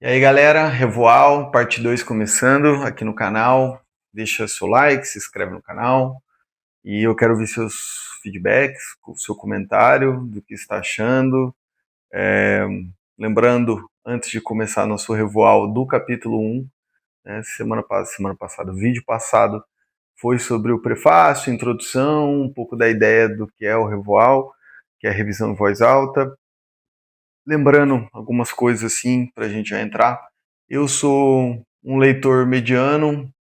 E aí, galera, Revoal, parte 2 começando aqui no canal. Deixa seu like, se inscreve no canal. E eu quero ver seus feedbacks, o seu comentário do que está achando. Lembrando, antes de começar nosso Revoal do capítulo 1, né, semana passada, o vídeo passado foi sobre o prefácio, introdução, um pouco da ideia do que é o Revoal, que é a revisão em voz alta. Lembrando algumas coisas assim para a gente já entrar. Eu sou um leitor mediano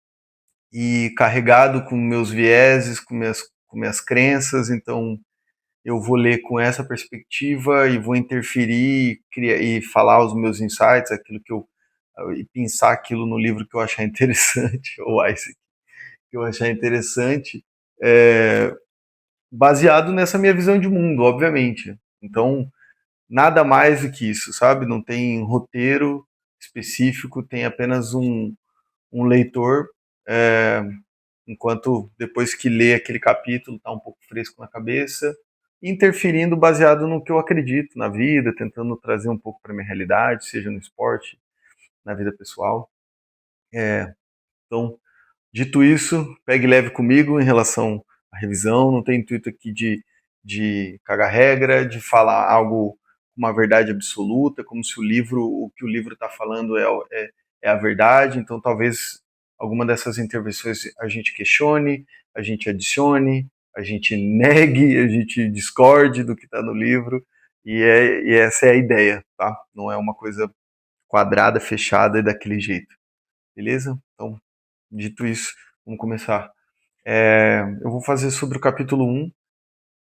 e carregado com meus vieses, com minhas crenças, então eu vou ler com essa perspectiva e vou interferir e falar os meus insights, aquilo que eu e pensar aquilo no livro que eu achar interessante ou esse que eu achar interessante, é, baseado nessa minha visão de mundo, obviamente. Então nada mais do que isso, sabe? Não tem roteiro específico, tem apenas um leitor, é, enquanto depois que lê aquele capítulo está um pouco fresco na cabeça, interferindo baseado no que eu acredito na vida, tentando trazer um pouco para minha realidade, seja no esporte, na vida pessoal. Então, dito isso, pegue leve comigo em relação à revisão, não tem intuito aqui de cagar regra, de falar algo com uma verdade absoluta, como se o que o livro está falando é a verdade, então talvez alguma dessas intervenções a gente questione, a gente adicione, a gente negue, a gente discorde do que está no livro, e essa é a ideia, tá? Não é uma coisa quadrada, fechada e daquele jeito, beleza? Então, dito isso, vamos começar. Eu vou fazer sobre o capítulo 1,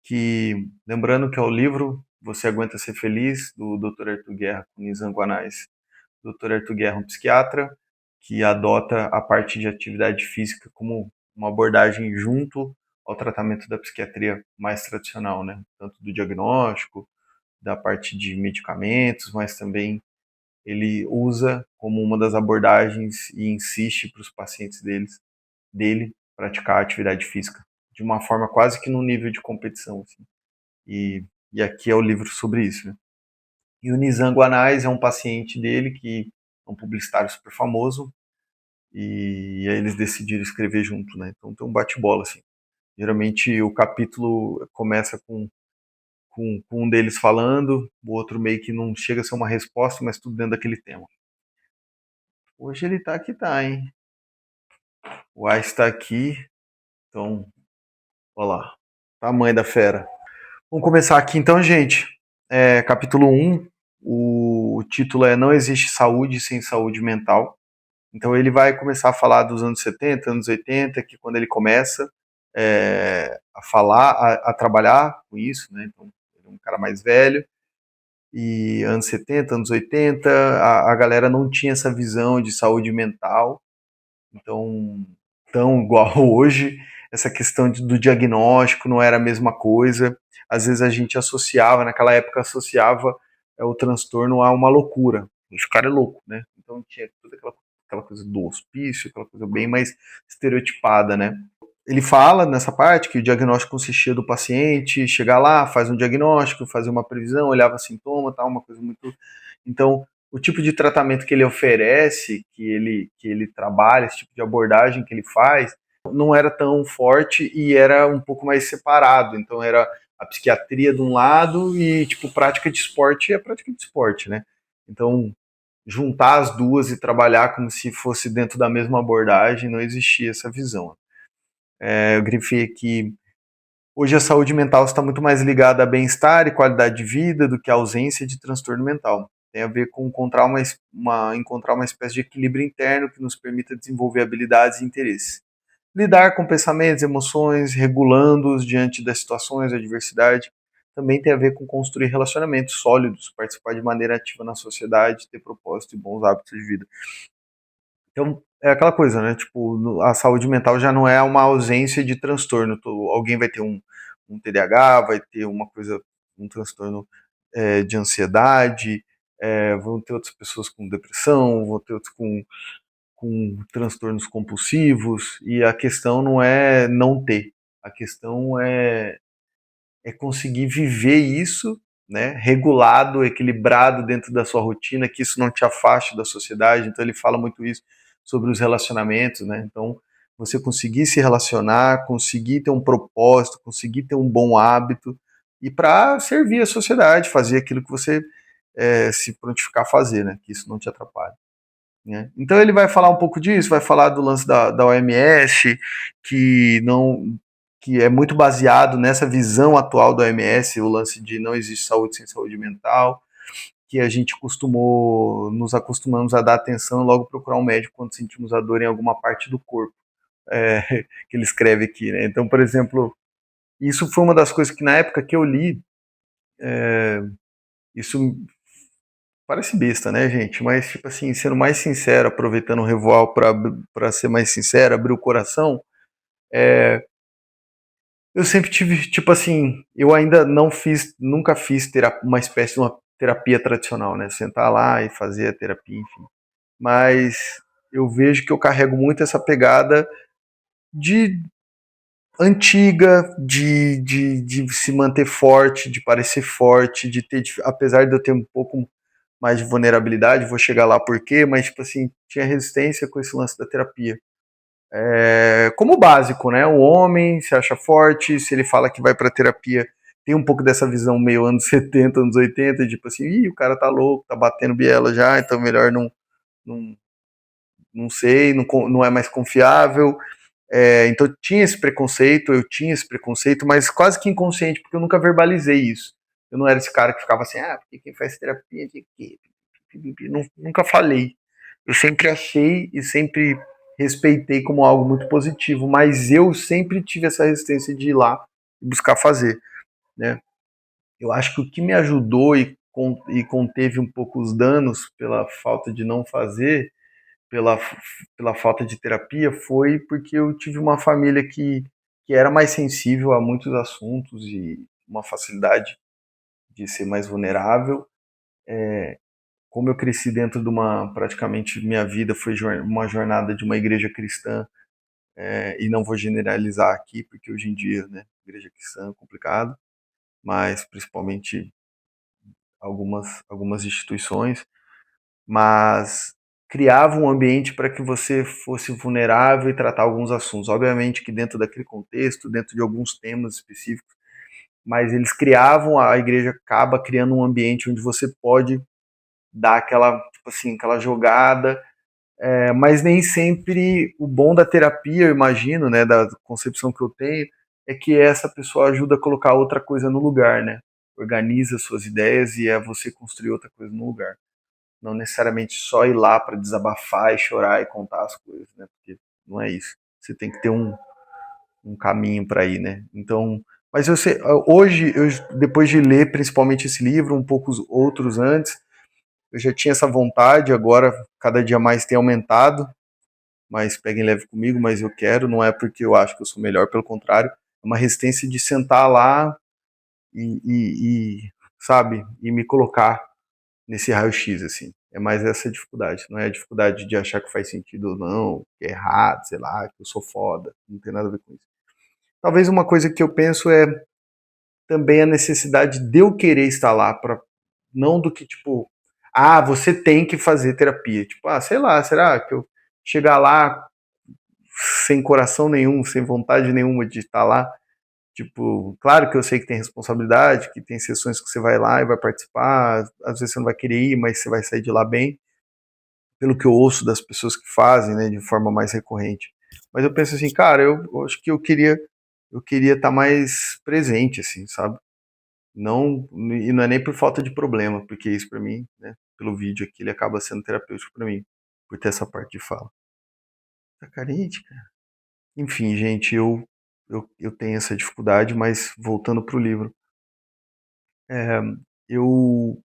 que, lembrando que é o livro Você Aguenta Ser Feliz, do Dr. Arthur Guerra, com Nizam Guanais. Dr. Arthur Guerra é um psiquiatra que adota a parte de atividade física como uma abordagem junto ao tratamento da psiquiatria mais tradicional, né? Tanto do diagnóstico, da parte de medicamentos, mas também ele usa como uma das abordagens e insiste para os pacientes dele praticar atividade física de uma forma quase que no nível de competição, assim. E aqui é o livro sobre isso, né? E o Nizam Guanais é um paciente dele que é um publicitário super famoso, e aí eles decidiram escrever junto, né? Então tem um bate-bola, assim. Geralmente o capítulo começa com um deles falando, o outro meio que não chega a ser uma resposta, mas tudo dentro daquele tema. Hoje ele tá aqui, tá, hein? O Ice está aqui, então, olha lá. Tamanho da fera. Vamos começar aqui então, gente. Capítulo 1, o título é Não Existe Saúde Sem Saúde Mental. Então ele vai começar a falar dos anos 70, anos 80, que quando ele começa a falar, a trabalhar com isso, né? Então ele é um cara mais velho, e anos 70, anos 80, a galera não tinha essa visão de saúde mental, então tão igual hoje, essa questão do diagnóstico não era a mesma coisa. Às vezes a gente associava, naquela época associava o transtorno a uma loucura. Esse cara é louco, né? Então tinha toda aquela coisa do hospício, aquela coisa bem mais estereotipada, né? Ele fala nessa parte que o diagnóstico consistia do paciente chegar lá, faz um diagnóstico, fazer uma previsão, olhava sintoma, tal, uma coisa muito. Então, o tipo de tratamento que ele oferece, que ele trabalha, esse tipo de abordagem que ele faz, não era tão forte e era um pouco mais separado. Então, era a psiquiatria de um lado e, tipo, prática de esporte é prática de esporte, né? Então, juntar as duas e trabalhar como se fosse dentro da mesma abordagem, não existia essa visão. Eu grifei aqui. Hoje a saúde mental está muito mais ligada a bem-estar e qualidade de vida do que a ausência de transtorno mental. Tem a ver com encontrar uma espécie de equilíbrio interno que nos permita desenvolver habilidades e interesses. Lidar com pensamentos, emoções, regulando-os diante das situações, da adversidade. Também tem a ver com construir relacionamentos sólidos, participar de maneira ativa na sociedade, ter propósito e bons hábitos de vida. Então, é aquela coisa, né? Tipo, a saúde mental já não é uma ausência de transtorno. Alguém vai ter um TDAH, vai ter uma coisa, um transtorno de ansiedade, vão ter outras pessoas com depressão, vão ter outros com transtornos compulsivos, e a questão não é não ter, a questão é conseguir viver isso né, regulado, equilibrado dentro da sua rotina, que isso não te afaste da sociedade. Então ele fala muito isso sobre os relacionamentos, né? Então você conseguir se relacionar, conseguir ter um propósito, conseguir ter um bom hábito e para servir a sociedade, fazer aquilo que você se prontificar a fazer, né? Que isso não te atrapalhe. Né? Então ele vai falar um pouco disso, vai falar do lance da OMS, que não que é muito baseado nessa visão atual da OMS, o lance de não existe saúde sem saúde mental, que a gente nos acostumamos a dar atenção e logo procurar um médico quando sentimos a dor em alguma parte do corpo, que ele escreve aqui. Né? Então, por exemplo, isso foi uma das coisas que na época que eu li, isso parece besta, né, gente? Mas, tipo assim, sendo mais sincero, aproveitando o Revoal para ser mais sincero, abrir o coração, eu sempre tive, tipo assim, eu ainda não fiz, nunca fiz uma espécie de uma terapia tradicional, né? Sentar lá e fazer a terapia, enfim. Mas eu vejo que eu carrego muito essa pegada de antiga, de se manter forte, de parecer forte, de ter, apesar de eu ter um pouco mais de vulnerabilidade, vou chegar lá por quê, mas tipo assim, tinha resistência com esse lance da terapia. Como básico, né? O homem se acha forte, se ele fala que vai pra terapia, tem um pouco dessa visão meio anos 70, anos 80, tipo assim, ih, o cara tá louco, tá batendo biela já, então melhor não, não sei, não é mais confiável. Então eu tinha esse preconceito, mas quase que inconsciente, porque eu nunca verbalizei isso. Eu não era esse cara que ficava assim, porque quem faz terapia, nunca falei. Eu sempre achei e sempre respeitei como algo muito positivo, mas eu sempre tive essa resistência de ir lá e buscar fazer, né? Eu acho que o que me ajudou e conteve um pouco os danos pela falta de não fazer, pela, pela falta de terapia, foi porque eu tive uma família que era mais sensível a muitos assuntos e uma facilidade de ser mais vulnerável. Como eu cresci dentro de praticamente minha vida foi uma jornada de uma igreja cristã, e não vou generalizar aqui, porque hoje em dia, né, igreja cristã é complicado, mas principalmente algumas instituições, mas criava um ambiente para que você fosse vulnerável e tratar alguns assuntos. Obviamente que dentro daquele contexto, dentro de alguns temas específicos, mas eles criavam, a igreja acaba criando um ambiente onde você pode dar aquela, tipo assim, aquela jogada, mas nem sempre o bom da terapia, eu imagino, né, da concepção que eu tenho, é que essa pessoa ajuda a colocar outra coisa no lugar, né? Organiza suas ideias e é você construir outra coisa no lugar. Não necessariamente só ir lá para desabafar e chorar e contar as coisas, né? Porque não é isso. Você tem que ter um caminho para ir, né? Então, mas eu sei, hoje, depois de ler principalmente esse livro, um pouco outros antes, eu já tinha essa vontade, agora cada dia mais tem aumentado, mas peguem leve comigo, mas eu quero, não é porque eu acho que eu sou melhor, pelo contrário, é uma resistência de sentar lá sabe, e me colocar nesse raio-x, assim. É mais essa dificuldade, não é a dificuldade de achar que faz sentido ou não, que é errado, sei lá, que eu sou foda, não tem nada a ver com isso. Talvez uma coisa que eu penso é também a necessidade de eu querer estar lá, para não do que, tipo, você tem que fazer terapia. Tipo, sei lá, será que eu chegar lá sem coração nenhum, sem vontade nenhuma de estar lá? Tipo, claro que eu sei que tem responsabilidade, que tem sessões que você vai lá e vai participar, às vezes você não vai querer ir, mas você vai sair de lá bem, pelo que eu ouço das pessoas que fazem, né, de forma mais recorrente. Mas eu penso assim, cara, eu acho que eu queria estar mais presente, assim, sabe? Não, e não é nem por falta de problema, porque isso pra mim, né, pelo vídeo aqui, ele acaba sendo terapêutico pra mim, por ter essa parte de fala. Tá carente, cara. Enfim, gente, eu tenho essa dificuldade, mas voltando pro livro, é, eu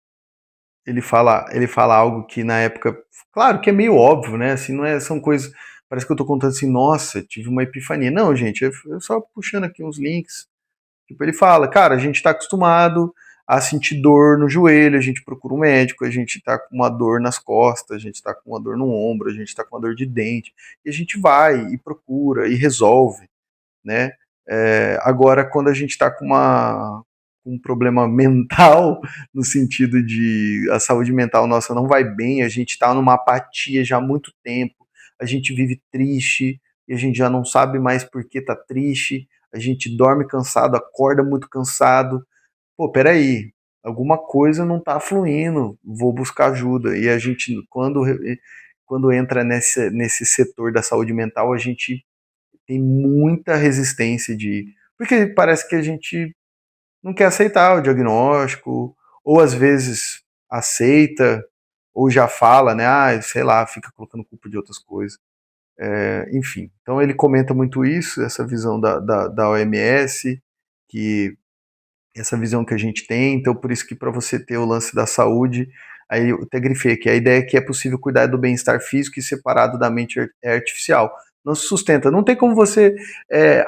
ele fala algo que na época, claro que é meio óbvio, né? Assim, não é, são coisas, parece que eu tô contando assim, nossa, tive uma epifania. Não, gente, eu só puxando aqui uns links. Tipo, ele fala, cara, a gente tá acostumado a sentir dor no joelho, a gente procura um médico, a gente tá com uma dor nas costas, a gente tá com uma dor no ombro, a gente tá com uma dor de dente, e a gente vai e procura e resolve, né? Agora, quando a gente tá com com um problema mental, no sentido de a saúde mental nossa não vai bem, a gente está numa apatia já há muito tempo, a gente vive triste e a gente já não sabe mais por que tá triste, a gente dorme cansado, acorda muito cansado. Pô, peraí, alguma coisa não tá fluindo, vou buscar ajuda. E a gente, quando entra nesse setor da saúde mental, a gente tem muita resistência de. Porque parece que a gente não quer aceitar o diagnóstico, ou às vezes aceita, ou já fala, né? Ah, sei lá, fica colocando culpa de outras coisas. Enfim, então ele comenta muito isso, essa visão da OMS, que essa visão que a gente tem, então por isso que para você ter o lance da saúde, aí eu até grifei aqui, a ideia é que é possível cuidar do bem-estar físico e separado da mente é artificial. Não se sustenta, não tem como você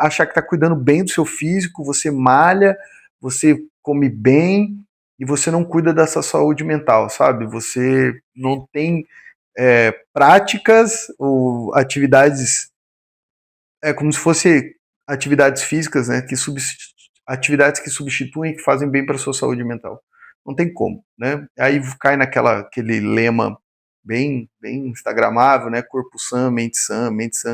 achar que está cuidando bem do seu físico, você malha, você come bem e você não cuida da sua saúde mental, sabe? Você não tem práticas ou atividades, como se fosse atividades físicas, né, atividades que substituem, que fazem bem para a sua saúde mental. Não tem como, né? Aí cai aquele lema bem instagramável, né? Corpo mente sã,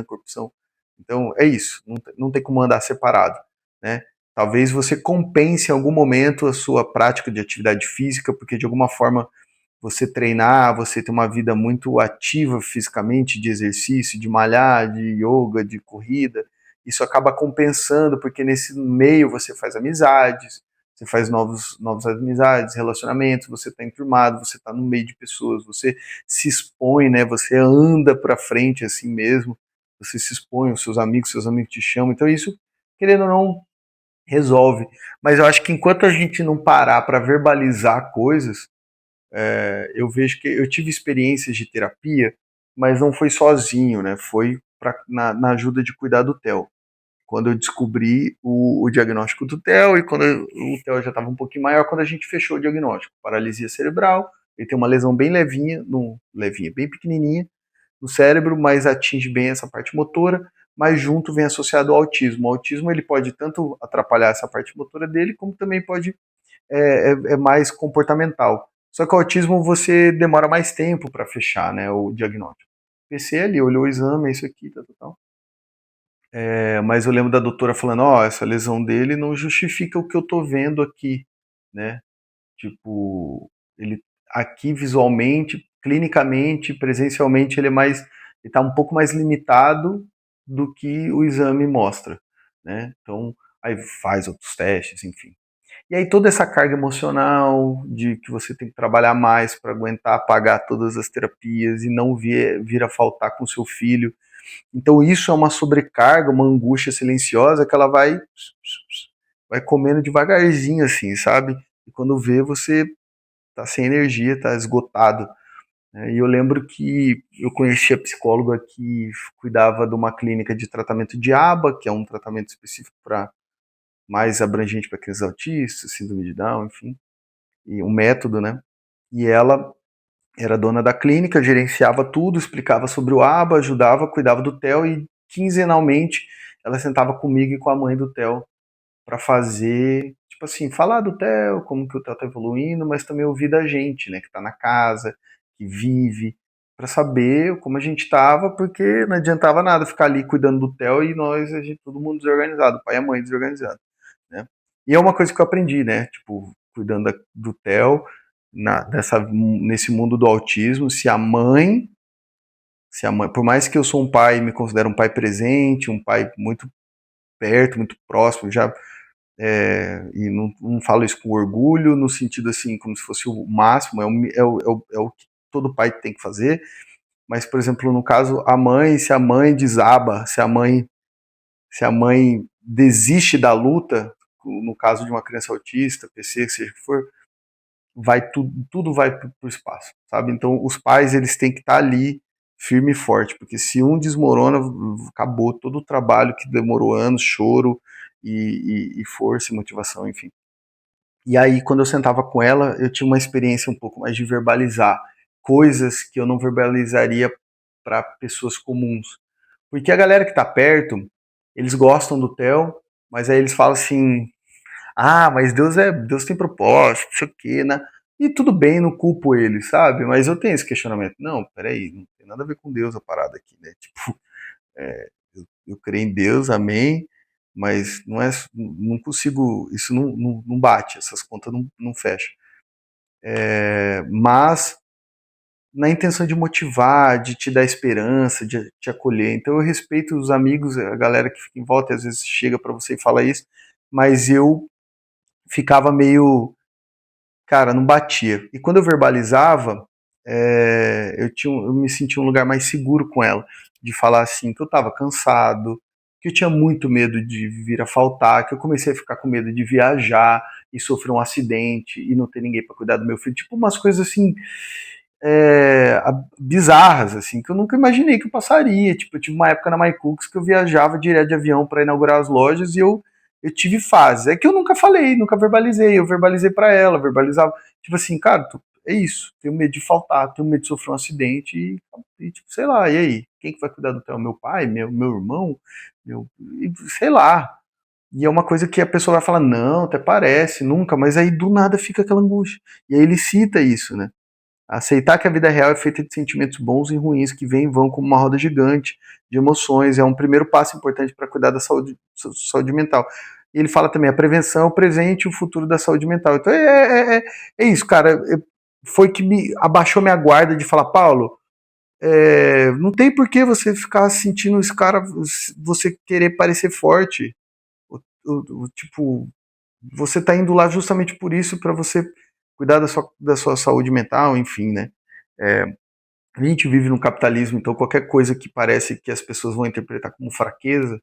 corpo são. Então é isso, não tem como andar separado, né? Talvez você compense em algum momento a sua prática de atividade física, porque de alguma forma você treinar, você ter uma vida muito ativa fisicamente, de exercício, de malhar, de yoga, de corrida, isso acaba compensando, porque nesse meio você faz amizades, você faz novas amizades, relacionamentos, você está enturmado, você está no meio de pessoas, você se expõe, né? Você anda para frente assim mesmo, você se expõe, os seus amigos te chamam, então isso, querendo ou não, resolve. Mas eu acho que enquanto a gente não parar para verbalizar coisas, eu vejo que eu tive experiências de terapia, mas não foi sozinho, né? Foi na ajuda de cuidar do Theo. Quando eu descobri o diagnóstico do Theo e quando o Theo já estava um pouquinho maior, quando a gente fechou o diagnóstico, paralisia cerebral, ele tem uma lesão bem levinha, levinha, bem pequenininha no cérebro, mas atinge bem essa parte motora, mas junto vem associado ao autismo. O autismo ele pode tanto atrapalhar essa parte motora dele, como também pode é mais comportamental. Só que o autismo você demora mais tempo para fechar, né, o diagnóstico. PC ali, olhou o exame, é isso aqui, tal, tal, tal. Mas eu lembro da doutora falando, essa lesão dele não justifica o que eu tô vendo aqui, né? Tipo, ele aqui visualmente, clinicamente, presencialmente, ele tá um pouco mais limitado do que o exame mostra, né? Então, aí faz outros testes, enfim. E aí toda essa carga emocional de que você tem que trabalhar mais para aguentar pagar todas as terapias e não vir a faltar com seu filho. Então isso é uma sobrecarga, uma angústia silenciosa que ela vai comendo devagarzinho assim, sabe? E quando vê você tá sem energia, tá esgotado. E eu lembro que eu conheci a psicóloga que cuidava de uma clínica de tratamento de ABA, que é um tratamento específico para mais abrangente para crianças autistas, síndrome de Down, enfim, e um método, né? E ela era dona da clínica, gerenciava tudo, explicava sobre o ABA, ajudava, cuidava do Theo e quinzenalmente ela sentava comigo e com a mãe do Theo para fazer, tipo assim, falar do Theo, como que o Theo tá evoluindo, mas também ouvir da gente, né, que tá na casa, que vive, para saber como a gente tava, porque não adiantava nada ficar ali cuidando do Theo e todo mundo desorganizado, o pai e a mãe desorganizados, né? E é uma coisa que eu aprendi, né, tipo, cuidando do Theo, nesse mundo do autismo, se a mãe, por mais que eu sou um pai, me considero um pai presente, um pai muito perto, muito próximo, já e não falo isso com orgulho, no sentido assim, como se fosse o máximo, é o que todo pai tem que fazer, mas, por exemplo, no caso, se a mãe desaba, se a mãe desiste da luta, no caso de uma criança autista, PC, seja o que for, tudo vai para o espaço, sabe? Então, os pais, eles têm que estar ali firme e forte, porque se um desmorona, acabou todo o trabalho que demorou anos, choro e força e motivação, enfim. E aí, quando eu sentava com ela, eu tinha uma experiência um pouco mais de verbalizar coisas que eu não verbalizaria para pessoas comuns. Porque a galera que tá perto, eles gostam do Theo, mas aí eles falam assim: Ah, mas Deus tem propósito, não sei o quê, né? E tudo bem, não culpo ele, sabe? Mas eu tenho esse questionamento. Não, peraí, não tem nada a ver com Deus a parada aqui, né? Tipo, eu creio em Deus, amém, mas não consigo, isso não bate, essas contas não fecham. Mas na intenção de motivar, de te dar esperança, de te acolher. Então eu respeito os amigos, a galera que fica em volta, e às vezes chega para você e fala isso, mas eu ficava meio, cara, não batia. E quando eu verbalizava, eu me sentia um lugar mais seguro com ela, de falar assim, que eu estava cansado, que eu tinha muito medo de vir a faltar, que eu comecei a ficar com medo de viajar e sofrer um acidente e não ter ninguém para cuidar do meu filho, tipo umas coisas assim bizarras, assim, que eu nunca imaginei que eu passaria. Tipo, eu tive uma época na MyCooks que eu viajava direto de avião para inaugurar as lojas e eu tive fases. É que eu nunca falei, nunca verbalizei. Eu verbalizei para ela, verbalizava. Tipo assim, cara, é isso. Tenho medo de faltar, tenho medo de sofrer um acidente tipo, sei lá, e aí? Quem que vai cuidar do teu? Meu pai, meu irmão, sei lá. E é uma coisa que a pessoa vai falar, não, até parece, nunca, mas aí do nada fica aquela angústia. E aí ele cita isso, né? Aceitar que a vida real é feita de sentimentos bons e ruins que vêm e vão como uma roda gigante de emoções. É um primeiro passo importante para cuidar da saúde mental. E ele fala também a prevenção é o presente e o futuro da saúde mental. Então é isso, cara. Foi que me abaixou minha guarda de falar, Paulo, não tem por que você ficar sentindo esse cara, você querer parecer forte. Tipo, você está indo lá justamente por isso, para você cuidar da sua saúde mental, enfim, né? É, a gente vive num capitalismo, então qualquer coisa que parece que as pessoas vão interpretar como fraqueza,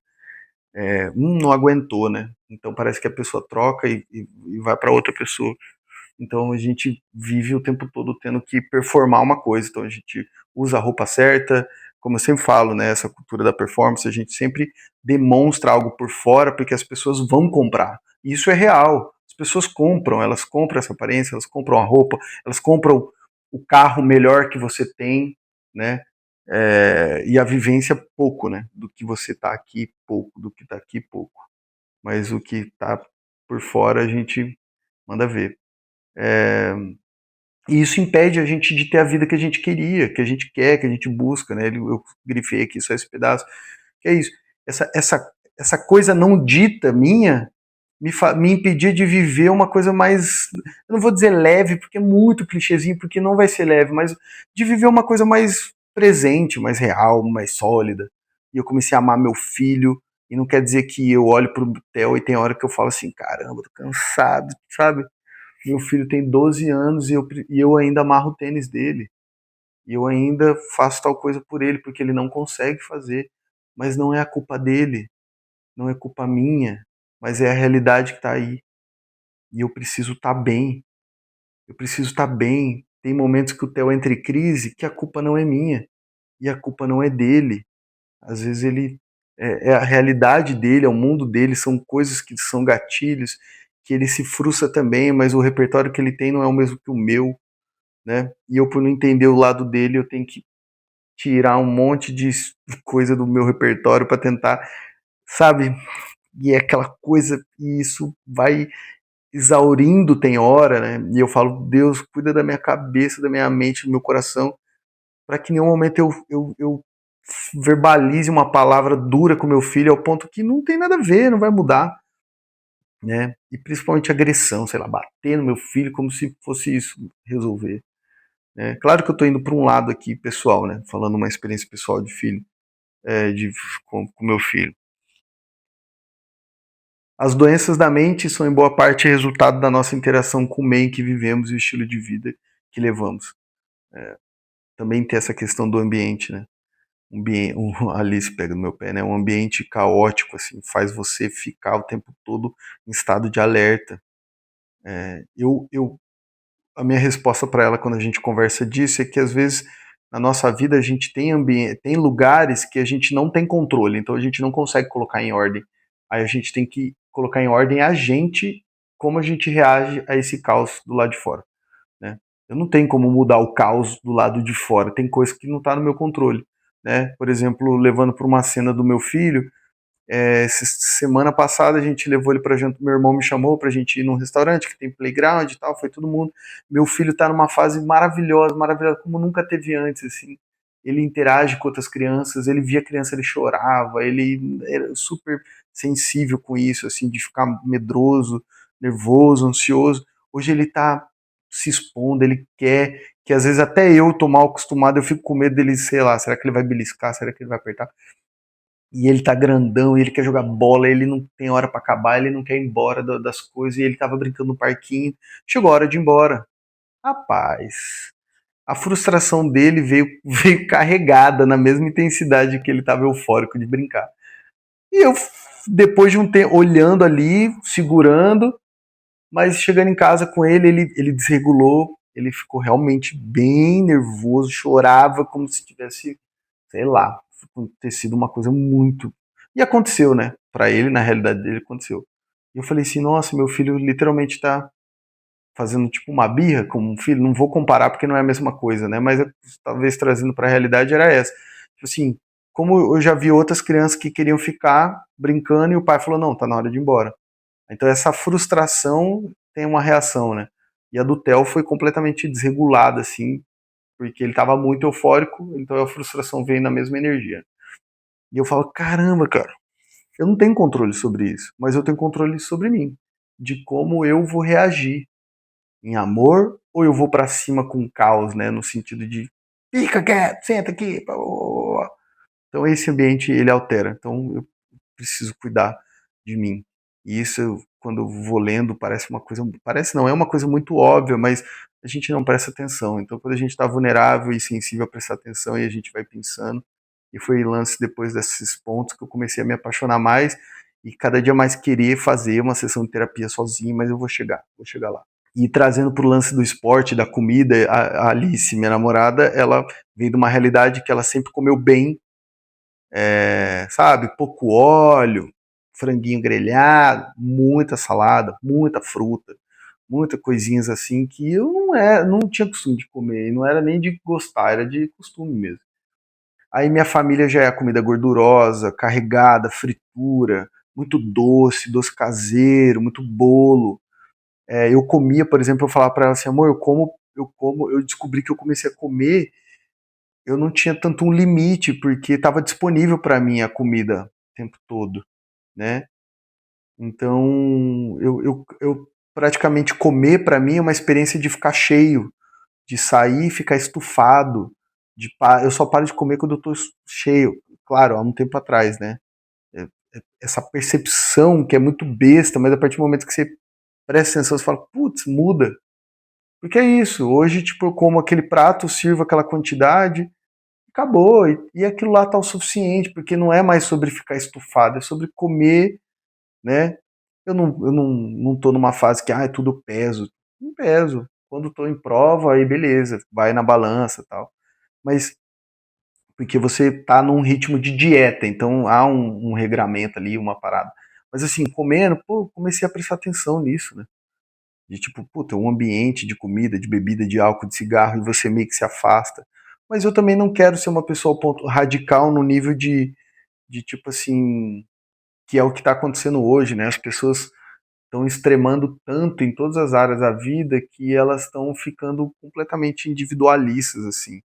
não aguentou, né? Então parece que a pessoa troca e vai para outra pessoa. Então a gente vive o tempo todo tendo que performar uma coisa. Então a gente usa a roupa certa, como eu sempre falo, né? Essa cultura da performance, a gente sempre demonstra algo por fora porque as pessoas vão comprar. E isso é real. As pessoas compram, elas compram essa aparência, elas compram a roupa, elas compram o carro melhor que você tem, né? E a vivência pouco, né? Do que você tá aqui pouco, do que tá aqui pouco. Mas o que tá por fora a gente manda ver. É, e isso impede a gente de ter a vida que a gente queria, que a gente quer, que a gente busca, né? Eu grifei aqui só esse pedaço. Que é isso. Essa coisa não dita minha me impedia de viver uma coisa mais. Eu não vou dizer leve, porque é muito clichêzinho, porque não vai ser leve, mas de viver uma coisa mais presente, mais real, mais sólida. E eu comecei a amar meu filho. E não quer dizer que eu olho pro Theo e tem hora que eu falo assim, caramba, tô cansado, sabe? Meu filho tem 12 anos e eu ainda amarro o tênis dele. E eu ainda faço tal coisa por ele, porque ele não consegue fazer. Mas não é a culpa dele, não é culpa minha, mas é a realidade que está aí. E eu preciso estar bem. Eu preciso estar bem. Tem momentos que o Theo entra em crise que a culpa não é minha. E a culpa não é dele. Às vezes ele é a realidade dele, é o mundo dele, são coisas que são gatilhos, que ele se frustra também, mas o repertório que ele tem não é o mesmo que o meu. Né? E eu, por não entender o lado dele, eu tenho que tirar um monte de coisa do meu repertório para tentar, sabe? E é aquela coisa, e isso vai exaurindo, tem hora, né? E eu falo, Deus, cuida da minha cabeça, da minha mente, do meu coração, para que em nenhum momento eu verbalize uma palavra dura com meu filho ao ponto que não tem nada a ver, não vai mudar, né? E principalmente agressão, sei lá, bater no meu filho como se fosse isso resolver. Claro que eu estou indo para um lado aqui pessoal, né? Falando uma experiência pessoal de filho, com meu filho. As doenças da mente são em boa parte resultado da nossa interação com o meio em que vivemos e o estilo de vida que levamos. Também tem essa questão do ambiente, né? Alice pega no meu pé, né? Um ambiente caótico, assim, faz você ficar o tempo todo em estado de alerta. A minha resposta para ela quando a gente conversa disso é que às vezes na nossa vida a gente tem lugares que a gente não tem controle, então a gente não consegue colocar em ordem. Aí a gente tem que colocar em ordem a gente, como a gente reage a esse caos do lado de fora, né? Eu não tenho como mudar o caos do lado de fora, tem coisa que não está no meu controle, né? Por exemplo, levando para uma cena do meu filho, Semana passada a gente levou ele pra jantar, meu irmão me chamou pra gente ir num restaurante que tem playground e tal, foi todo mundo. Meu filho tá numa fase maravilhosa, maravilhosa, como nunca teve antes, assim. Ele interage com outras crianças, ele via criança, ele chorava, ele era super sensível com isso, assim, de ficar medroso, nervoso, ansioso. Hoje ele tá se expondo, ele quer, que às vezes até eu tô mal acostumado, eu fico com medo dele, sei lá, será que ele vai beliscar, será que ele vai apertar? E ele tá grandão, e ele quer jogar bola, ele não tem hora pra acabar, ele não quer ir embora das coisas, e ele tava brincando no parquinho. Chegou a hora de ir embora. Rapaz, a frustração dele veio, veio carregada na mesma intensidade que ele tava eufórico de brincar. E eu, depois de um tempo, olhando ali, segurando, mas chegando em casa com ele desregulou, ele ficou realmente bem nervoso, chorava como se tivesse, sei lá, ter sido uma coisa muito. E aconteceu, né? Pra ele, na realidade dele, aconteceu. E eu falei assim, nossa, meu filho literalmente tá fazendo tipo uma birra com um filho. Não vou comparar porque não é a mesma coisa, né? Mas talvez trazendo pra realidade era essa. Tipo assim, como eu já vi outras crianças que queriam ficar brincando e o pai falou, não, tá na hora de ir embora. Então essa frustração tem uma reação, né? E a do Theo foi completamente desregulada, assim, porque ele estava muito eufórico, então a frustração veio na mesma energia. E eu falo, caramba, cara, eu não tenho controle sobre isso, mas eu tenho controle sobre mim, de como eu vou reagir em amor ou eu vou para cima com caos, né, no sentido de fica quieto, senta aqui. Então esse ambiente ele altera. Então eu preciso cuidar de mim. E isso, quando eu vou lendo, parece uma coisa. Parece não, é uma coisa muito óbvia, mas a gente não presta atenção. Então, quando a gente está vulnerável e sensível a prestar atenção e a gente vai pensando. E foi lance depois desses pontos que eu comecei a me apaixonar mais e cada dia mais querer fazer uma sessão de terapia sozinho, mas eu vou chegar lá. E trazendo para o lance do esporte, da comida, a Alice, minha namorada, ela veio de uma realidade que ela sempre comeu bem, sabe, pouco óleo, franguinho grelhado, muita salada, muita fruta, muitas coisinhas assim que eu não tinha costume de comer, e não era nem de gostar, era de costume mesmo. Aí minha família já é a comida gordurosa, carregada, fritura, muito doce, doce caseiro, muito bolo. Eu comia, por exemplo, eu falava para ela assim, amor, eu descobri que eu comecei a comer, eu não tinha tanto um limite, porque estava disponível para mim a comida o tempo todo, né? Então, eu praticamente comer para mim é uma experiência de ficar cheio, de sair e ficar estufado, eu só paro de comer quando eu tô cheio. Claro, há um tempo atrás, né? Essa percepção que é muito besta, mas a partir do momento que você presta atenção, você fala, putz, muda. Porque é isso, hoje, tipo, eu como aquele prato, sirvo aquela quantidade, acabou. E aquilo lá tá o suficiente, porque não é mais sobre ficar estufado, é sobre comer, né? Eu não tô numa fase que, é tudo peso. Não peso. Quando tô em prova, aí beleza, vai na balança e tal. Mas porque você tá num ritmo de dieta, então há um regramento ali, uma parada. Mas assim, comendo, pô, comecei a prestar atenção nisso, né? De tipo, puta, um ambiente de comida, de bebida, de álcool, de cigarro, e você meio que se afasta. Mas eu também não quero ser uma pessoa ao ponto radical no nível de tipo assim, que é o que está acontecendo hoje, né? As pessoas estão extremando tanto em todas as áreas da vida que elas estão ficando completamente individualistas, assim.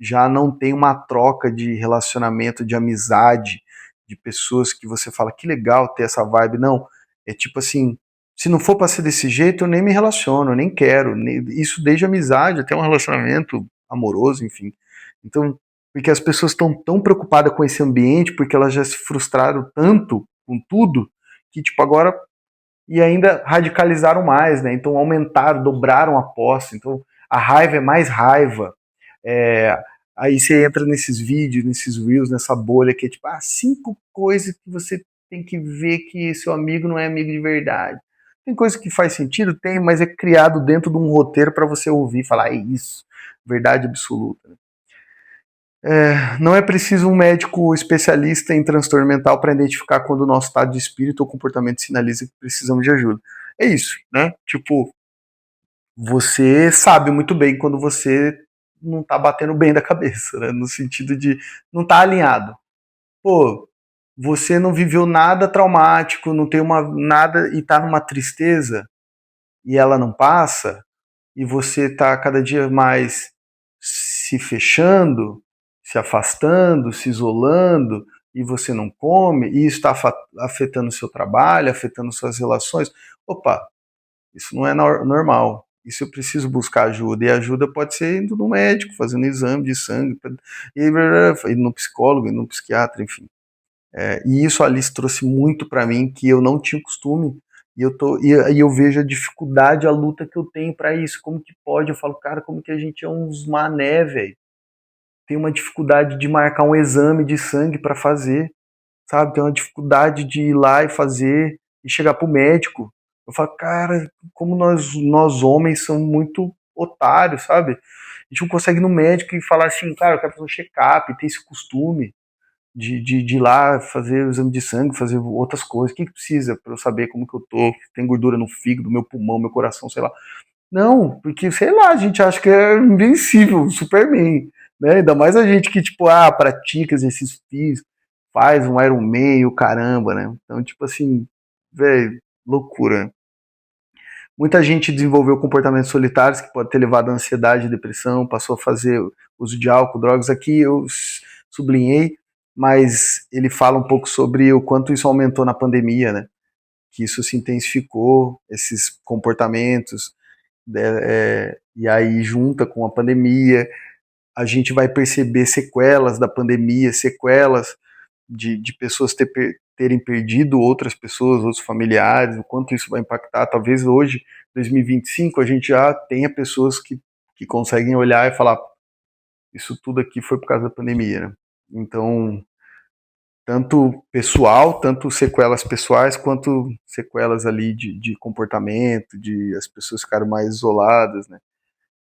Já não tem uma troca de relacionamento, de amizade, de pessoas que você fala que legal ter essa vibe. Não, é tipo assim, se não for para ser desse jeito, eu nem me relaciono, eu nem quero. Isso desde amizade até um relacionamento amoroso, enfim. Então, porque as pessoas estão tão preocupadas com esse ambiente, porque elas já se frustraram tanto com tudo, que tipo agora e ainda radicalizaram mais, né? Então aumentaram, dobraram a posse. Então a raiva é mais raiva. É, aí você entra nesses vídeos, nesses reels, nessa bolha que é tipo, 5 coisas que você tem que ver que seu amigo não é amigo de verdade. Tem coisa que faz sentido? Tem, mas é criado dentro de um roteiro para você ouvir e falar, é isso, verdade absoluta. Não é preciso um médico especialista em transtorno mental para identificar quando o nosso estado de espírito ou comportamento sinaliza que precisamos de ajuda. É isso, né? Tipo, você sabe muito bem quando você não tá batendo bem da cabeça, né? No sentido de não tá alinhado. Pô, você não viveu nada traumático, não tem nada e tá numa tristeza e ela não passa, e você está cada dia mais se fechando, se afastando, se isolando, e você não come, e isso está afetando o seu trabalho, afetando suas relações. Opa, isso não é normal. Isso eu preciso buscar ajuda. E a ajuda pode ser indo no médico, fazendo exame de sangue, indo no psicólogo, indo no psiquiatra, enfim. E isso a Alice trouxe muito para mim, que eu não tinha costume, e eu vejo a dificuldade, a luta que eu tenho para isso. Como que pode? Eu falo, cara, como que a gente é uns mané, velho? Tem uma dificuldade de marcar um exame de sangue para fazer, sabe? Tem uma dificuldade de ir lá e fazer e chegar pro médico. Eu falo, cara, como nós homens somos muito otários, sabe? A gente não consegue ir no médico e falar assim, cara, eu quero fazer um check-up, ter esse costume de ir lá fazer o exame de sangue, fazer outras coisas. O que precisa para eu saber como que eu tô? Tem gordura no fígado, meu pulmão, meu coração, sei lá. Não, porque, sei lá, a gente acha que é invencível, Superman, né? Ainda mais a gente que, tipo, pratica exercício físico, faz um Ironman, o caramba, né? Então, tipo assim, velho, loucura. Muita gente desenvolveu comportamentos solitários que pode ter levado à ansiedade e depressão, passou a fazer uso de álcool, drogas. Aqui eu sublinhei, mas ele fala um pouco sobre o quanto isso aumentou na pandemia, né? Que isso se intensificou, esses comportamentos, e aí junta com a pandemia, a gente vai perceber sequelas da pandemia, sequelas de pessoas terem perdido outras pessoas, outros familiares, o quanto isso vai impactar. Talvez hoje, 2025, a gente já tenha pessoas que conseguem olhar e falar, isso tudo aqui foi por causa da pandemia, né? Então, tanto pessoal, tanto sequelas pessoais, quanto sequelas ali de comportamento, de as pessoas ficaram mais isoladas, né?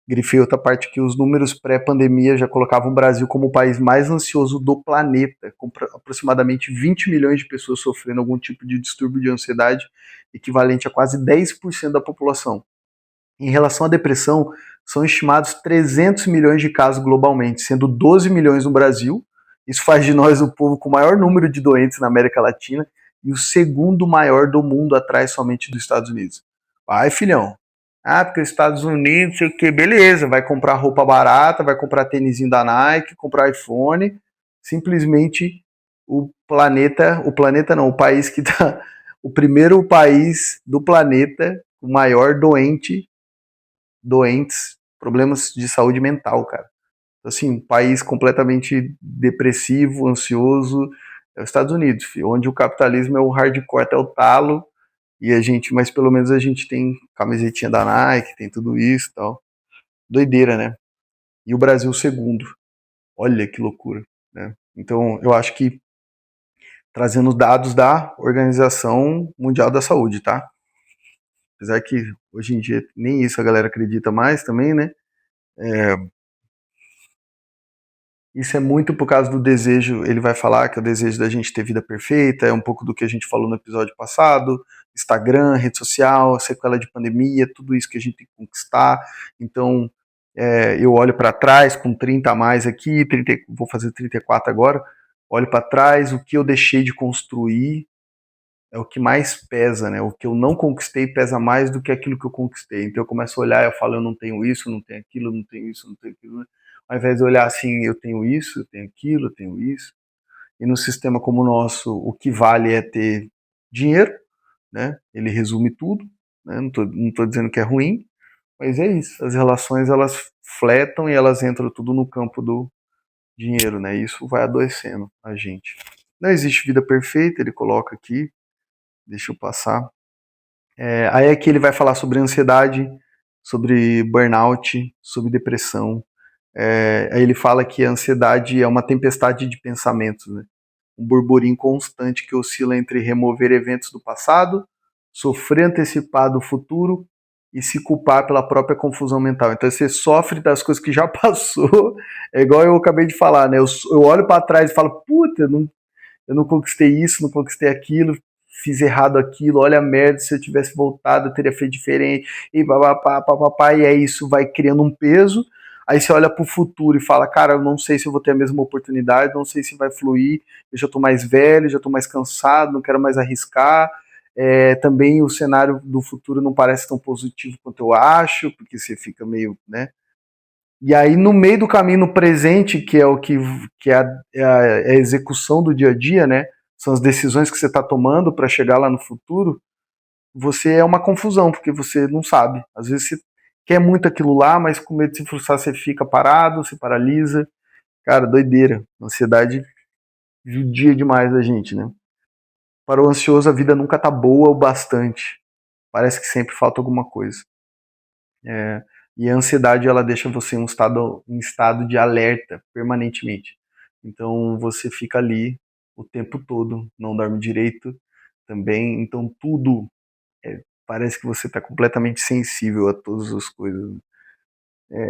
Grifei outra parte que os números pré-pandemia já colocavam o Brasil como o país mais ansioso do planeta, com aproximadamente 20 milhões de pessoas sofrendo algum tipo de distúrbio de ansiedade, equivalente a quase 10% da população. Em relação à depressão, são estimados 300 milhões de casos globalmente, sendo 12 milhões no Brasil. Isso faz de nós o povo com o maior número de doentes na América Latina e o segundo maior do mundo, atrás somente dos Estados Unidos. Vai, filhão. Porque os Estados Unidos, sei o que, beleza, vai comprar roupa barata, vai comprar tênisinho da Nike, comprar iPhone. Simplesmente o país que tá, o primeiro país do planeta, o maior doentes, problemas de saúde mental, cara. Assim, um país completamente depressivo, ansioso, é os Estados Unidos, onde o capitalismo é o hardcore até o talo, mas pelo menos a gente tem camisetinha da Nike, tem tudo isso e tal. Doideira, né? E o Brasil segundo. Olha que loucura, né? Então, eu acho que trazendo dados da Organização Mundial da Saúde, tá? Apesar que hoje em dia nem isso a galera acredita mais também, né? Isso é muito por causa do desejo, ele vai falar que é o desejo da gente ter vida perfeita, é um pouco do que a gente falou no episódio passado, Instagram, rede social, sequela de pandemia, tudo isso que a gente tem que conquistar. Então, eu olho para trás com 30 a mais aqui, vou fazer 34 agora, olho para trás, o que eu deixei de construir é o que mais pesa, né? O que eu não conquistei pesa mais do que aquilo que eu conquistei. Então eu começo a olhar, eu falo, eu não tenho isso, eu não tenho aquilo, eu não tenho isso, eu não tenho aquilo. Ao invés de olhar assim, eu tenho isso, eu tenho aquilo, eu tenho isso. E no sistema como o nosso, o que vale é ter dinheiro, né? Ele resume tudo, né? Não tô dizendo que é ruim, mas é isso. As relações, elas fletam e elas entram tudo no campo do dinheiro, né? Isso vai adoecendo a gente. Não existe vida perfeita, ele coloca aqui, deixa eu passar. Aí aqui ele vai falar sobre ansiedade, sobre burnout, sobre depressão. Aí ele fala que a ansiedade é uma tempestade de pensamentos, né? Um burburinho constante que oscila entre remover eventos do passado, sofrer antecipado o futuro e se culpar pela própria confusão mental. Então você sofre das coisas que já passou, é igual eu acabei de falar, né? Eu olho para trás e falo, puta, eu não conquistei isso, não conquistei aquilo, fiz errado aquilo, olha a merda, se eu tivesse voltado eu teria feito diferente, e papapá, papapá, e aí isso vai criando um peso, Aí você olha para o futuro e fala, cara, eu não sei se eu vou ter a mesma oportunidade, não sei se vai fluir, eu já estou mais velho, já estou mais cansado, não quero mais arriscar. Também o cenário do futuro não parece tão positivo quanto eu acho, porque você fica meio, né? E aí, no meio do caminho, no presente, que é o que é a execução do dia a dia, né? São as decisões que você está tomando para chegar lá no futuro, você é uma confusão, porque você não sabe. Às vezes você quer muito aquilo lá, mas com medo de se frustrar, você fica parado, se paralisa. Cara, doideira. Ansiedade judia demais da gente, né? Para o ansioso, a vida nunca tá boa o bastante. Parece que sempre falta alguma coisa. É, e a ansiedade, ela deixa você em estado de alerta permanentemente. Então você fica ali o tempo todo, não dorme direito também. Então tudo parece que você está completamente sensível a todas as coisas.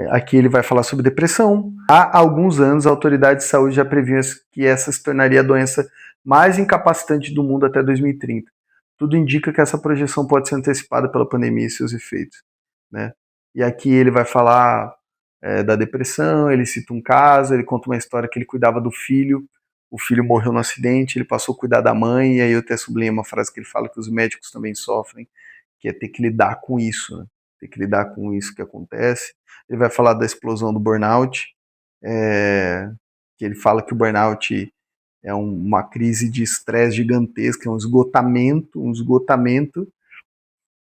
Aqui ele vai falar sobre depressão. Há alguns anos, a autoridade de saúde já previu que essa se tornaria a doença mais incapacitante do mundo até 2030. Tudo indica que essa projeção pode ser antecipada pela pandemia e seus efeitos, né? E aqui ele vai falar da depressão, ele cita um caso, ele conta uma história que ele cuidava do filho, o filho morreu no acidente, ele passou a cuidar da mãe, e aí eu até sublinho uma frase que ele fala que os médicos também sofrem, que é ter que lidar com isso, né? Ter que lidar com isso que acontece. Ele vai falar da explosão do burnout, que ele fala que o burnout é uma crise de estresse gigantesca, é um esgotamento.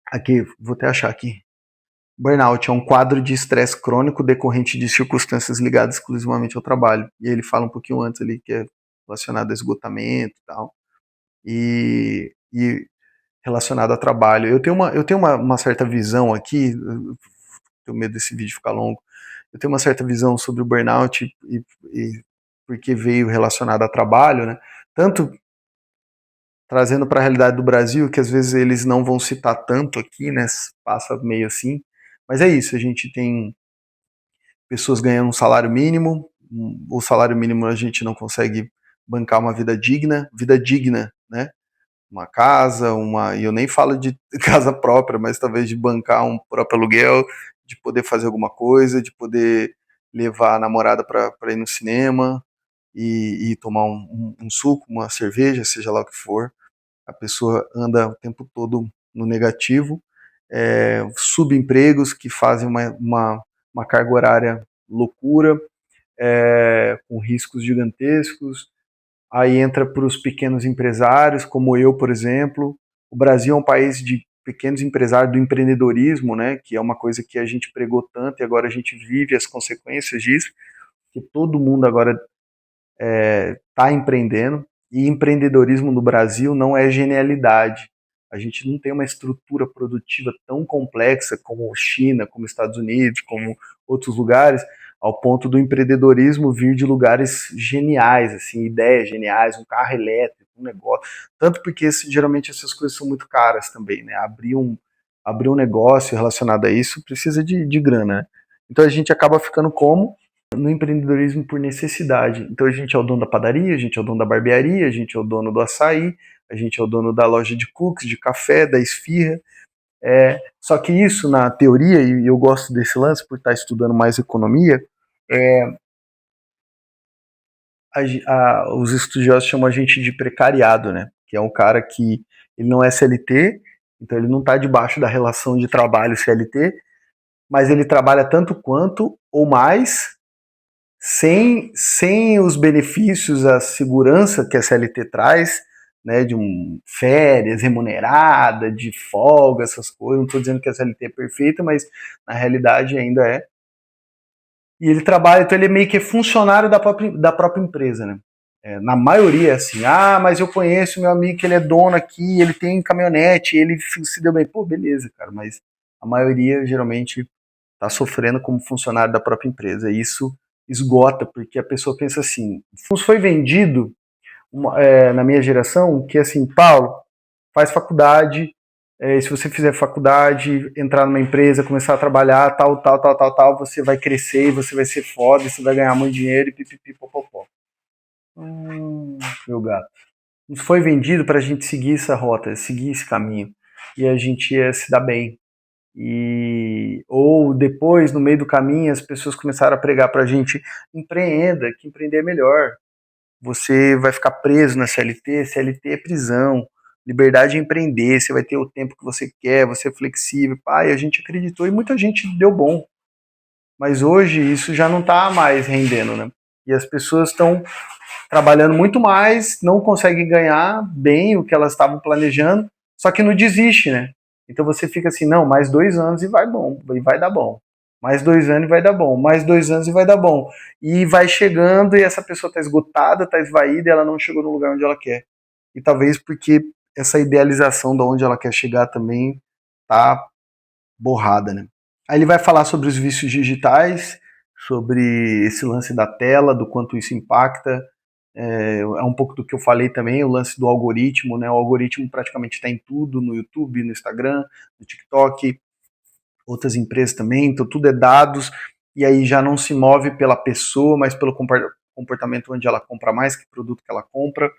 Aqui, vou até achar aqui. Burnout é um quadro de estresse crônico decorrente de circunstâncias ligadas exclusivamente ao trabalho. E ele fala um pouquinho antes ali que é relacionado a esgotamento e tal. E relacionado a trabalho. Eu tenho uma certa visão aqui, eu tenho medo desse vídeo ficar longo, eu tenho uma certa visão sobre o burnout e porque veio relacionado a trabalho, né? Tanto trazendo para a realidade do Brasil, que às vezes eles não vão citar tanto aqui, né? Passa meio assim. Mas é isso, a gente tem pessoas ganhando um salário mínimo, o salário mínimo a gente não consegue bancar uma vida digna, né? Uma casa, e eu nem falo de casa própria, mas talvez de bancar um próprio aluguel, de poder fazer alguma coisa, de poder levar a namorada para ir no cinema e tomar um suco, uma cerveja, seja lá o que for. A pessoa anda o tempo todo no negativo, subempregos que fazem uma carga horária loucura, com riscos gigantescos. Aí entra para os pequenos empresários, como eu, por exemplo. O Brasil é um país de pequenos empresários, do empreendedorismo, né, que é uma coisa que a gente pregou tanto e agora a gente vive as consequências disso, que todo mundo agora está empreendendo. E empreendedorismo no Brasil não é genialidade. A gente não tem uma estrutura produtiva tão complexa como China, como Estados Unidos, como outros lugares, ao ponto do empreendedorismo vir de lugares geniais, assim, ideias geniais, um carro elétrico, um negócio. Tanto porque geralmente essas coisas são muito caras também, né? Abrir um negócio relacionado a isso precisa de grana, né? Então a gente acaba ficando como? No empreendedorismo por necessidade. Então a gente é o dono da padaria, a gente é o dono da barbearia, a gente é o dono do açaí, a gente é o dono da loja de cookies, de café, da esfirra. Só que isso, na teoria, e eu gosto desse lance por estar estudando mais economia, os estudiosos chamam a gente de precariado, né? Que é um cara que ele não é CLT, então ele não está debaixo da relação de trabalho CLT, mas ele trabalha tanto quanto ou mais sem os benefícios, a segurança que a CLT traz, né, de férias remunerada, de folga, essas coisas. Não estou dizendo que a CLT é perfeita, mas na realidade ainda é. E ele trabalha, então ele é meio que funcionário da própria empresa, né? Na maioria é assim, mas eu conheço meu amigo que ele é dono aqui, ele tem caminhonete, ele se deu bem. Pô, beleza, cara, mas a maioria geralmente está sofrendo como funcionário da própria empresa. E isso esgota, porque a pessoa pensa assim, foi vendido na minha geração que assim, Paulo, faz faculdade, se você fizer faculdade, entrar numa empresa, começar a trabalhar, tal, tal, tal, tal, tal, você vai crescer, você vai ser foda, você vai ganhar muito dinheiro e pipipi, popopó. Meu gato. Nos foi vendido para a gente seguir essa rota, seguir esse caminho. E a gente ia se dar bem. Ou depois, no meio do caminho, as pessoas começaram a pregar pra gente: empreenda, que empreender é melhor. Você vai ficar preso na CLT, CLT é prisão. Liberdade é empreender, você vai ter o tempo que você quer, você é flexível. Pai, a gente acreditou e muita gente deu bom. Mas hoje isso já não está mais rendendo, né? E as pessoas estão trabalhando muito mais, não conseguem ganhar bem o que elas estavam planejando, só que não desiste, né? Então você fica assim, não, mais 2 anos e vai bom, e vai dar bom. Mais 2 anos e vai dar bom, mais 2 anos e vai dar bom. E vai chegando e essa pessoa está esgotada, está esvaída e ela não chegou no lugar onde ela quer. E talvez porque essa idealização de onde ela quer chegar também tá borrada, né? Aí ele vai falar sobre os vícios digitais, sobre esse lance da tela, do quanto isso impacta. É um pouco do que eu falei também, o lance do algoritmo, né? O algoritmo praticamente está em tudo, no YouTube, no Instagram, no TikTok, outras empresas também, então tudo é dados, e aí já não se move pela pessoa, mas pelo comportamento onde ela compra mais, que produto que ela compra.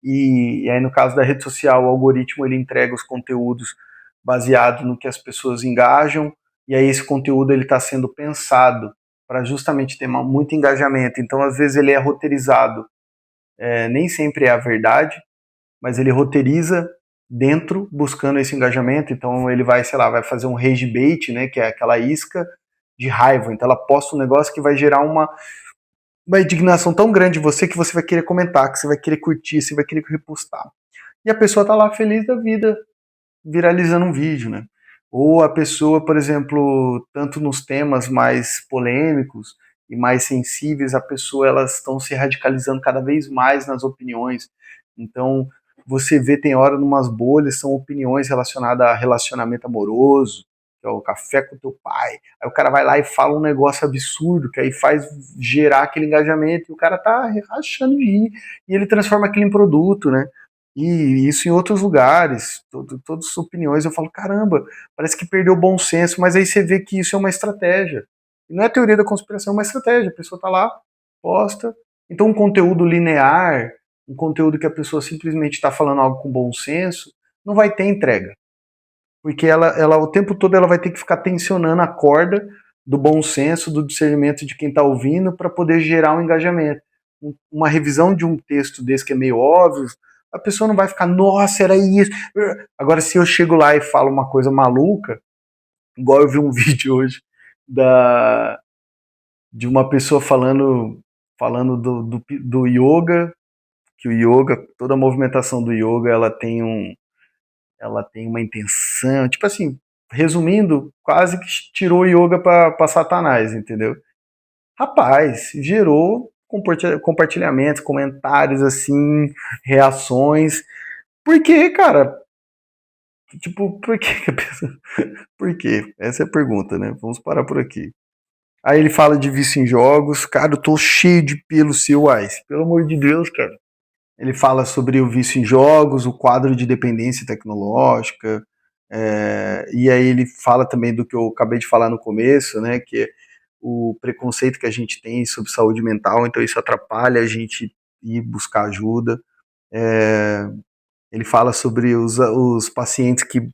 E aí no caso da rede social, o algoritmo ele entrega os conteúdos baseado no que as pessoas engajam, e aí esse conteúdo ele está sendo pensado para justamente ter muito engajamento. Então às vezes ele é roteirizado, nem sempre é a verdade, mas ele roteiriza dentro buscando esse engajamento. Então ele vai, sei lá, vai fazer um rage bait, né, que é aquela isca de raiva. Então ela posta um negócio que vai gerar uma indignação tão grande de você que você vai querer comentar, que você vai querer curtir, você vai querer repostar. E a pessoa tá lá feliz da vida, viralizando um vídeo, né? Ou a pessoa, por exemplo, tanto nos temas mais polêmicos e mais sensíveis, a pessoa elas estão se radicalizando cada vez mais nas opiniões. Então, você vê, tem hora numas bolhas, são opiniões relacionadas a relacionamento amoroso, que é o café com teu pai. Aí o cara vai lá e fala um negócio absurdo, que aí faz gerar aquele engajamento, e o cara tá rachando de rir, e ele transforma aquilo em produto, né? E isso em outros lugares, todas as opiniões, eu falo, caramba, parece que perdeu o bom senso, mas aí você vê que isso é uma estratégia. E não é teoria da conspiração, é uma estratégia. A pessoa tá lá, posta. Então um conteúdo linear, um conteúdo que a pessoa simplesmente está falando algo com bom senso, não vai ter entrega. Porque ela o tempo todo ela vai ter que ficar tensionando a corda do bom senso, do discernimento de quem está ouvindo, para poder gerar um engajamento. Uma revisão de um texto desse que é meio óbvio, a pessoa não vai ficar, nossa, era isso. Agora, se eu chego lá e falo uma coisa maluca, igual eu vi um vídeo hoje de uma pessoa falando do yoga, que o yoga, toda a movimentação do yoga, ela tem uma intenção, tipo assim, resumindo, quase que tirou o yoga para Satanás, entendeu? Rapaz, gerou compartilhamentos, comentários assim, reações. Por quê, cara? Tipo, por que a pessoa... Por quê? Essa é a pergunta, né? Vamos parar por aqui. Aí ele fala de vício em jogos. Cara, eu tô cheio de pelo seu, Ice. Pelo amor de Deus, cara. Ele fala sobre o vício em jogos, o quadro de dependência tecnológica, e aí ele fala também do que eu acabei de falar no começo, né, que é o preconceito que a gente tem sobre saúde mental, então isso atrapalha a gente ir buscar ajuda. É, ele fala sobre os pacientes que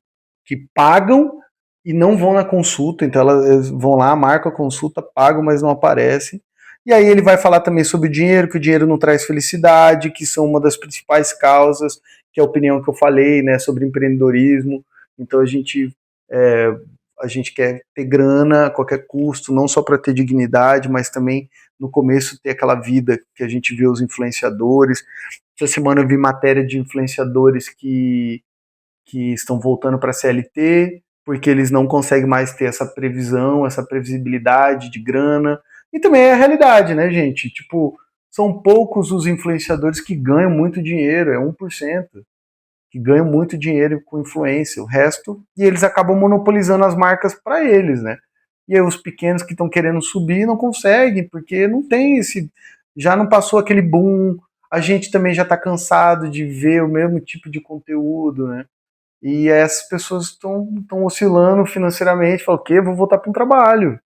pagam e não vão na consulta, então elas vão lá, marcam a consulta, pagam, mas não aparecem. E aí ele vai falar também sobre o dinheiro, que o dinheiro não traz felicidade, que são uma das principais causas, que é a opinião que eu falei, né, sobre empreendedorismo. Então é, a gente quer ter grana a qualquer custo, não só para ter dignidade, mas também no começo ter aquela vida que a gente vê os influenciadores. Essa semana eu vi matéria de influenciadores que estão voltando para a CLT, porque eles não conseguem mais ter essa previsão, essa previsibilidade de grana. E também é a realidade, né, gente? Tipo, são poucos os influenciadores que ganham muito dinheiro, é 1%, que ganham muito dinheiro com influência. O resto, e eles acabam monopolizando as marcas para eles, né? E aí os pequenos que estão querendo subir não conseguem, porque não tem esse. Já não passou aquele boom. A gente também já está cansado de ver o mesmo tipo de conteúdo, né? E essas pessoas estão oscilando financeiramente, falam, o quê? Vou voltar para um trabalho.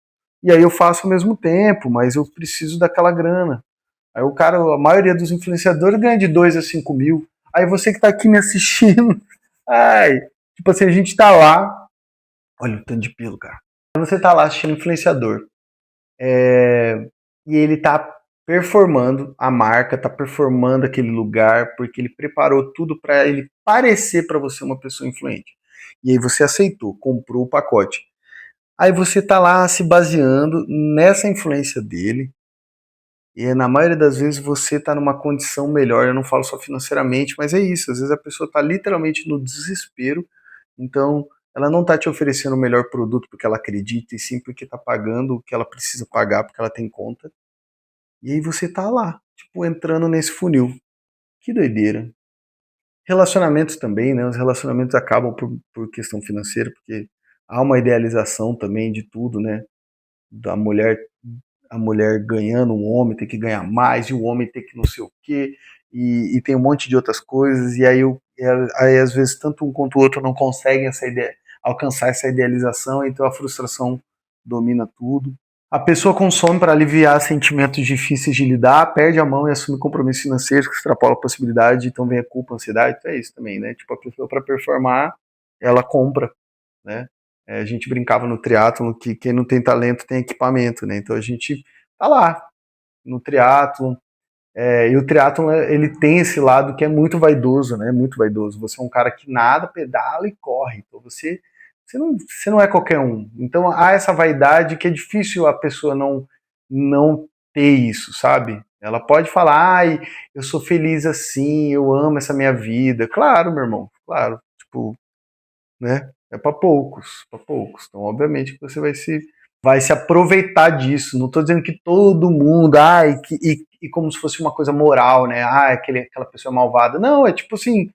E aí eu faço ao mesmo tempo, mas eu preciso daquela grana. Aí o cara, a maioria dos influenciadores ganha de 2 a 5 mil. Aí você que está aqui me assistindo, ai, tipo assim, a gente está lá, Olha o tanto de pelo, cara. Você tá lá assistindo influenciador. E ele tá performando a marca, tá performando aquele lugar, porque ele preparou tudo para ele parecer para você uma pessoa influente. E aí você aceitou, comprou o pacote. Aí você tá lá se baseando nessa influência dele, e na maioria das vezes você tá numa condição melhor, eu não falo só financeiramente, mas é isso, às vezes a pessoa tá literalmente no desespero, então ela não tá te oferecendo o melhor produto porque ela acredita, e sim porque tá pagando o que ela precisa pagar, porque ela tem conta. E aí você tá lá, tipo, entrando nesse funil. Que doideira. Relacionamentos também, né? Os relacionamentos acabam por questão financeira, porque há uma idealização também de tudo, né? Da mulher, a mulher ganhando, um homem tem que ganhar mais, e o homem tem que não sei o quê, e tem um monte de outras coisas, e aí às vezes tanto um quanto o outro não conseguem alcançar essa idealização, então a frustração domina tudo. A pessoa consome para aliviar sentimentos difíceis de lidar, perde a mão e assume compromissos financeiros que extrapolam a possibilidade, então vem a culpa, a ansiedade, então é isso também, né? Tipo, a pessoa para performar, ela compra, né? A gente brincava no triatlon que quem não tem talento tem equipamento, né? Então a gente tá lá no triatlon, e o triatlon ele tem esse lado que é muito vaidoso, né? Muito vaidoso. Você é um cara que nada, pedala e corre. Então você não é qualquer um. Então há essa vaidade que é difícil a pessoa não ter isso, sabe? Ela pode falar, ai, eu sou feliz assim, eu amo essa minha vida. Claro, meu irmão, claro. Tipo, né? É para poucos, para poucos. Então, obviamente, que você vai se aproveitar disso. Não estou dizendo que todo mundo, e como se fosse uma coisa moral, né? Aquela pessoa é malvada. Não, é tipo assim,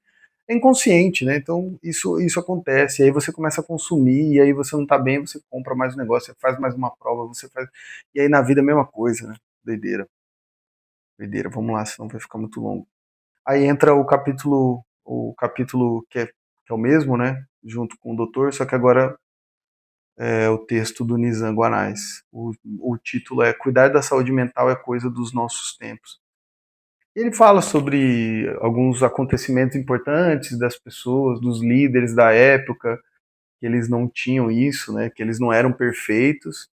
é inconsciente, né? Então, isso acontece. E aí você começa a consumir, e aí você não tá bem, você compra mais um negócio, você faz mais uma prova, você faz. E aí na vida é a mesma coisa, né? Doideira. Doideira. Vamos lá, senão vai ficar muito longo. Aí entra o capítulo que é o mesmo, né? Junto com o doutor, só que agora é o texto do Nizam Guanais. O título é Cuidar da Saúde Mental é Coisa dos Nossos Tempos. Ele fala sobre alguns acontecimentos importantes das pessoas, dos líderes da época, que eles não tinham isso, né? Que eles não eram perfeitos,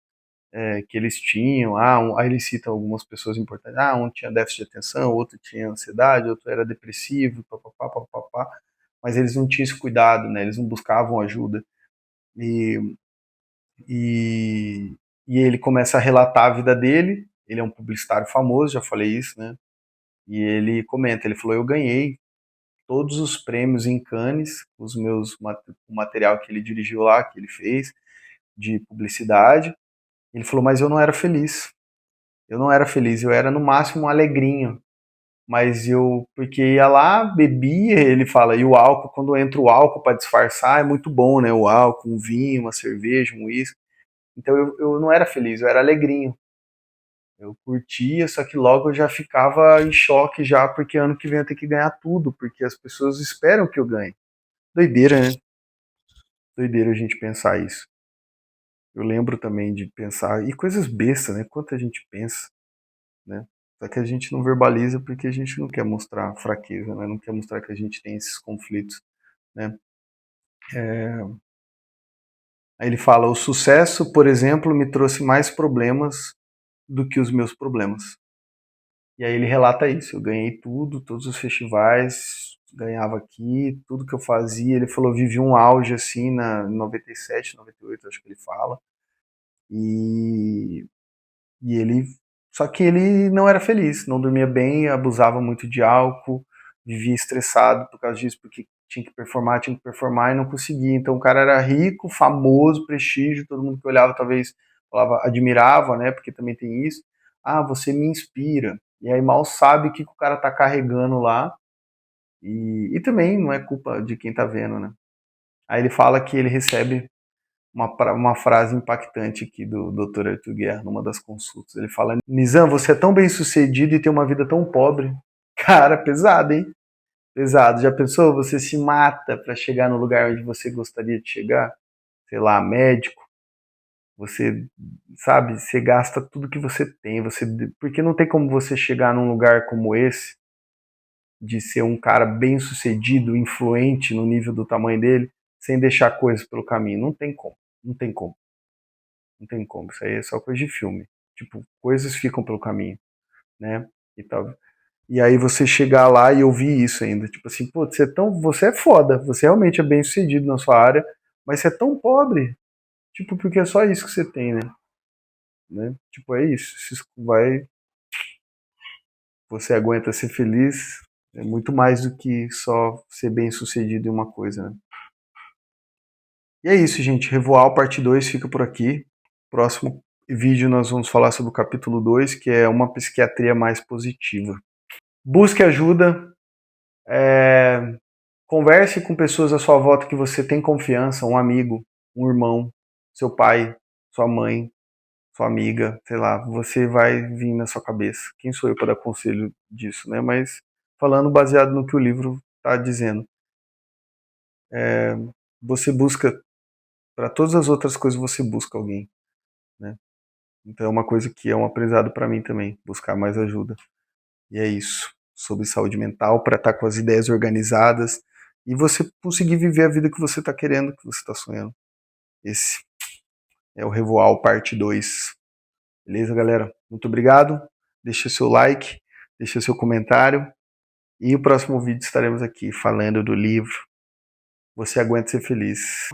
que eles tinham. Aí ele cita algumas pessoas importantes. Um tinha déficit de atenção, outro tinha ansiedade, outro era depressivo, papapá, papapá. Mas eles não tinham esse cuidado, né? Eles não buscavam ajuda. E, e, e ele começa a relatar a vida dele. Ele é um publicitário famoso, já falei isso, né? E ele comenta, ele falou, eu ganhei todos os prêmios em Cannes, o material que ele dirigiu lá, que ele fez, de publicidade. Ele falou, mas eu não era feliz. Eu não era feliz, eu era no máximo um alegrinho. Mas porque ia lá, bebia, ele fala, e o álcool, quando entra o álcool para disfarçar, é muito bom, né? O álcool, um vinho, uma cerveja, um uísque. Então eu não era feliz, eu era alegrinho. Eu curtia, só que logo eu já ficava em choque já, porque ano que vem eu tenho que ganhar tudo, porque as pessoas esperam que eu ganhe. Doideira, né? Doideira a gente pensar isso. Eu lembro também de pensar, e coisas bestas, né? Quanto a gente pensa, né? Só que a gente não verbaliza porque a gente não quer mostrar fraqueza, né? Não quer mostrar que a gente tem esses conflitos, né? Aí ele fala: o sucesso, por exemplo, me trouxe mais problemas do que os meus problemas. E aí ele relata isso: eu ganhei tudo, todos os festivais, ganhava aqui, tudo que eu fazia. Ele falou: vivi um auge assim em 97, 98, acho que ele fala. E, e ele. Só que ele não era feliz, não dormia bem, abusava muito de álcool, vivia estressado por causa disso, porque tinha que performar e não conseguia. Então o cara era rico, famoso, prestígio, todo mundo que olhava talvez falava, admirava, né? Porque também tem isso. Você me inspira. E aí mal sabe o que o cara tá carregando lá. E também não é culpa de quem tá vendo, né? Aí ele fala que ele recebe uma frase impactante aqui do Dr. Arthur Guerra, numa das consultas. Ele fala: Nizam, você é tão bem sucedido e tem uma vida tão pobre. Cara, pesado, hein? Pesado. Já pensou? Você se mata para chegar no lugar onde você gostaria de chegar? Sei lá, médico. Você, sabe, você gasta tudo que você tem. Porque não tem como você chegar num lugar como esse, de ser um cara bem sucedido, influente no nível do tamanho dele, sem deixar coisas pelo caminho. Não tem como. Não tem como. Não tem como. Isso aí é só coisa de filme. Tipo, coisas ficam pelo caminho, né? E tal. E aí você chegar lá e ouvir isso ainda. Tipo assim, pô, você é foda, você realmente é bem sucedido na sua área, mas você é tão pobre. Tipo, porque é só isso que você tem, né? Tipo, é isso. Se vai, você aguenta ser feliz, é muito mais do que só ser bem sucedido em uma coisa, né? E é isso, gente. Revoar parte 2 fica por aqui. Próximo vídeo nós vamos falar sobre o capítulo 2, que é uma psiquiatria mais positiva. Busque ajuda, converse com pessoas à sua volta que você tem confiança, um amigo, um irmão, seu pai, sua mãe, sua amiga, sei lá, você vai vir na sua cabeça. Quem sou eu para dar conselho disso, né? Mas falando baseado no que o livro está dizendo. Você busca, para todas as outras coisas você busca alguém, né? Então é uma coisa que é um aprendizado para mim também, buscar mais ajuda. E é isso, sobre saúde mental, para estar com as ideias organizadas e você conseguir viver a vida que você está querendo, que você está sonhando. Esse é o Revoal parte 2. Beleza, galera? Muito obrigado. Deixa seu like, deixa seu comentário. E o próximo vídeo estaremos aqui falando do livro Você Aguenta Ser Feliz.